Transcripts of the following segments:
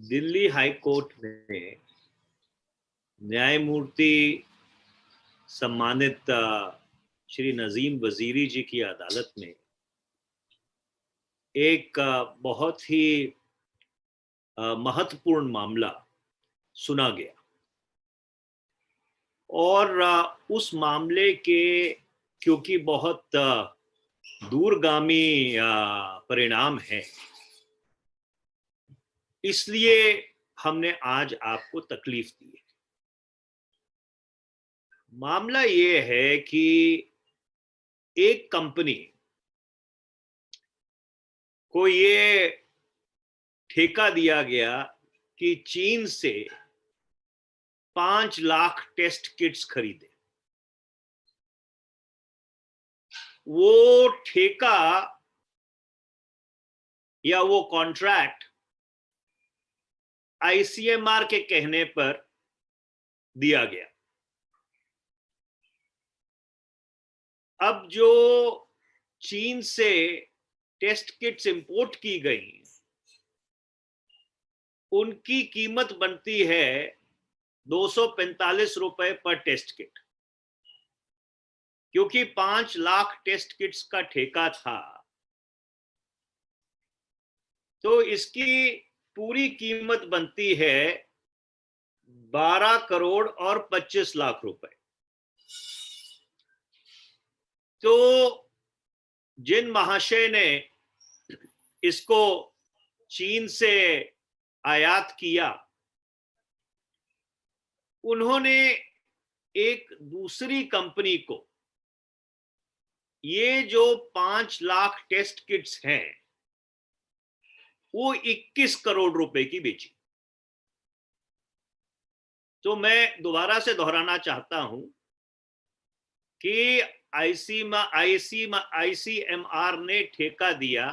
Delhi high court में न्यायमूर्ति सम्मानित श्री नजीम वजीरी जी की अदालत में एक बहुत ही महत्वपूर्ण मामला सुना गया और उस मामले के क्योंकि बहुत दूरगामी परिणाम है, इसलिए हमने आज आपको तकलीफ दी है। मामला ये है कि एक कंपनी को ये ठेका दिया गया कि चीन से 5 लाख टेस्ट किट्स खरीदे। वो ठेका या वो कॉन्ट्रैक्ट आईसीएमआर के कहने पर दिया गया। अब जो चीन से टेस्ट किट्स इंपोर्ट की गई, उनकी कीमत बनती है 245 रुपए पर टेस्ट किट। क्योंकि 5 लाख टेस्ट किट्स का ठेका था, तो इसकी पूरी कीमत बनती है 12 करोड़ और 25 लाख रुपए। तो जिन महाशय ने इसको चीन से आयात किया, उन्होंने एक दूसरी कंपनी को ये जो 5 लाख टेस्ट किट्स हैं वो 21 करोड़ रुपए की बेची। तो मैं दोबारा से दोहराना चाहता हूं कि आईसीएमआर ने ठेका दिया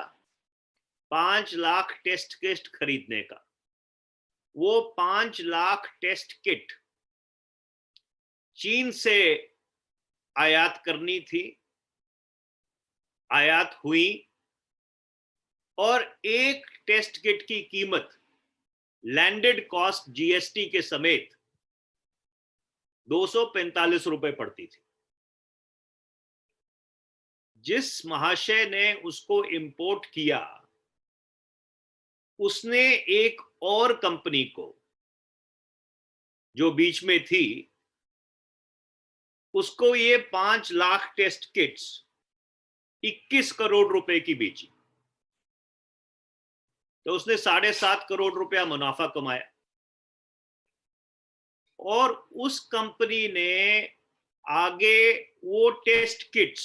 5 लाख टेस्ट किट खरीदने का। वो 5 लाख टेस्ट किट चीन से आयात करनी थी, आयात हुई, और एक टेस्ट किट की कीमत लैंडेड कॉस्ट जीएसटी के समेत 245 रुपए पड़ती थी। जिस महाशय ने उसको इंपोर्ट किया, उसने एक और कंपनी को जो बीच में थी, उसको ये 5 लाख टेस्ट किट्स 21 करोड़ रुपए की बेची। तो उसने 7.5 करोड़ रुपया मुनाफा कमाया। और उस कंपनी ने आगे वो टेस्ट किट्स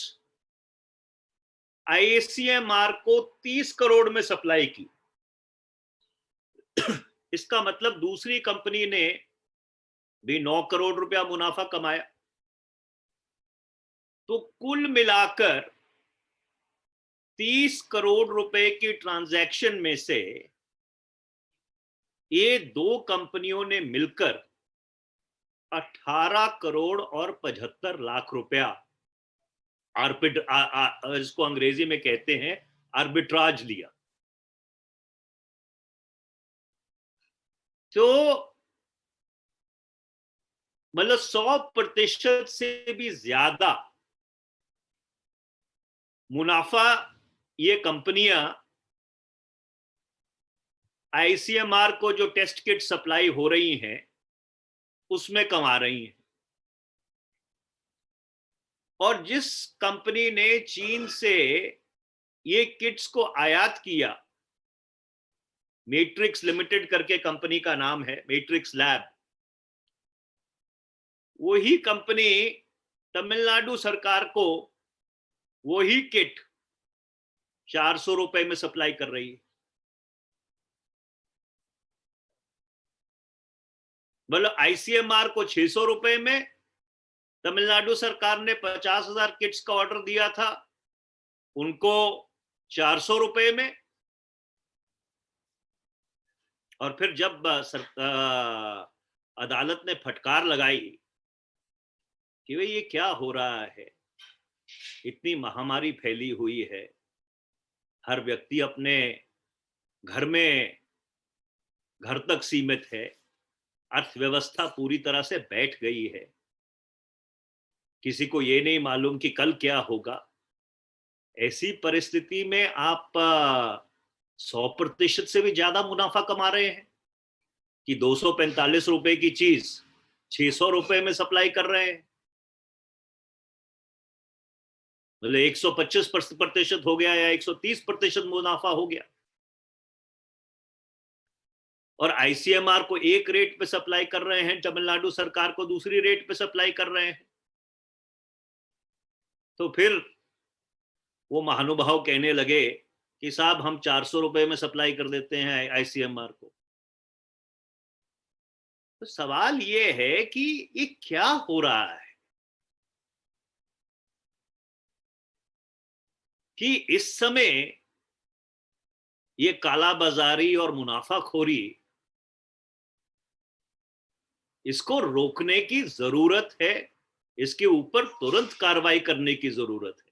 आईसीएमआर को 30 करोड़ में सप्लाई की। इसका मतलब दूसरी कंपनी ने भी 9 करोड़ रुपया मुनाफा कमाया। तो कुल मिलाकर 30 करोड़ रुपए की ट्रांजैक्शन में से ये दो कंपनियों ने मिलकर 18 करोड़ और 75 लाख रुपया इसको अंग्रेजी में कहते हैं आर्बिट्राज लिया। तो मतलब 100% से भी ज्यादा मुनाफा ये कंपनियां आईसीएमआर को जो टेस्ट किट सप्लाई हो रही हैं उसमें कमा रही हैं। और जिस कंपनी ने चीन से ये किट्स को आयात किया, मैट्रिक्स लिमिटेड करके कंपनी का नाम है, मैट्रिक्स लैब, वही कंपनी तमिलनाडु सरकार को वही किट 400 रुपए में सप्लाई कर रही है। मतलब आईसीएमआर को 600 रुपए में, तमिलनाडु सरकार ने 50,000 किट्स का ऑर्डर दिया था, उनको 400 रुपए में। और फिर जब अदालत ने फटकार लगाई कि भाई ये क्या हो रहा है, इतनी महामारी फैली हुई है, हर व्यक्ति अपने घर में घर तक सीमित है, अर्थव्यवस्था पूरी तरह से बैठ गई है, किसी को ये नहीं मालूम कि कल क्या होगा। ऐसी परिस्थिति में आप 100% से भी ज्यादा मुनाफा कमा रहे हैं कि 245 रुपए की चीज 600 रुपए में सप्लाई कर रहे हैं। मतलब 125% हो गया या 130% मुनाफा हो गया। और आईसीएमआर को एक रेट पे सप्लाई कर रहे हैं, तमिलनाडु सरकार को दूसरी रेट पे सप्लाई कर रहे हैं। तो फिर वो महानुभाव कहने लगे कि साहब हम 400 रुपए में सप्लाई कर देते हैं आईसीएमआर को। तो सवाल ये है कि ये क्या हो रहा है कि इस समय ये कालाबाजारी और मुनाफाखोरी, इसको रोकने की जरूरत है, इसके ऊपर तुरंत कार्रवाई करने की जरूरत है।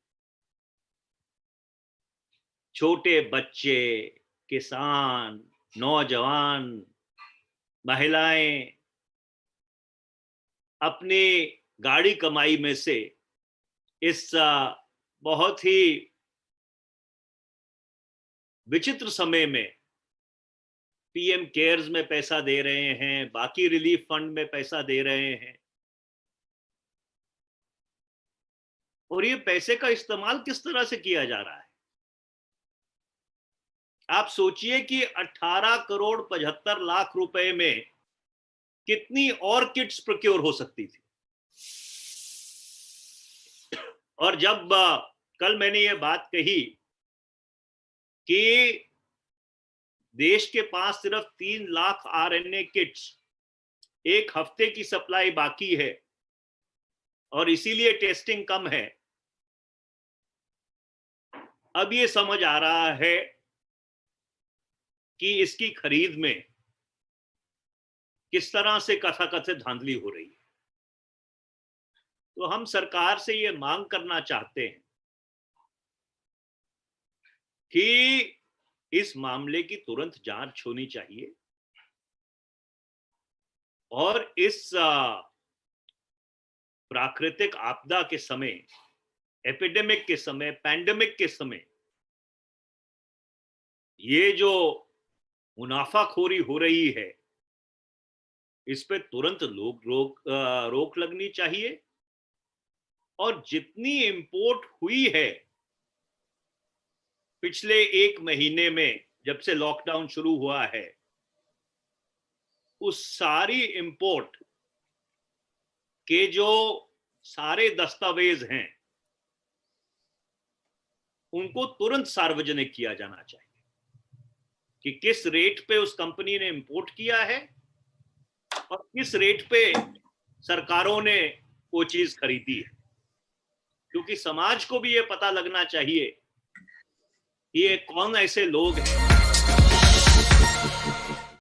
छोटे बच्चे, किसान, नौजवान, महिलाएं अपनी गाड़ी कमाई में से इस बहुत ही विचित्र समय में पीएम केयर्स में पैसा दे रहे हैं, बाकी रिलीफ फंड में पैसा दे रहे हैं। और ये पैसे का इस्तेमाल किस तरह से किया जा रहा है? आप सोचिए कि 18 करोड़ 75 लाख रुपए में कितनी और किट्स प्रोक्योर हो सकती थी। और जब कल मैंने ये बात कही कि देश के पास सिर्फ 3 लाख आरएनए किट्स, एक हफ्ते की सप्लाई बाकी है और इसीलिए टेस्टिंग कम है, अब ये समझ आ रहा है कि इसकी खरीद में किस तरह से कथाकथित धांधली हो रही है। तो हम सरकार से ये मांग करना चाहते हैं कि इस मामले की तुरंत जांच होनी चाहिए और इस प्राकृतिक आपदा के समय, एपिडेमिक के समय, पैंडेमिक के समय ये जो मुनाफाखोरी हो रही है, इस पे तुरंत रोक लगनी चाहिए। और जितनी इंपोर्ट हुई है पिछले 1 महीने में, जब से लॉकडाउन शुरू हुआ है, उस सारी इंपोर्ट के जो सारे दस्तावेज हैं उनको तुरंत सार्वजनिक किया जाना चाहिए कि किस रेट पे उस कंपनी ने इंपोर्ट किया है और किस रेट पे सरकारों ने वो चीज खरीदी है। क्योंकि समाज को भी ये पता लगना चाहिए कि ये कौन ऐसे लोग हैं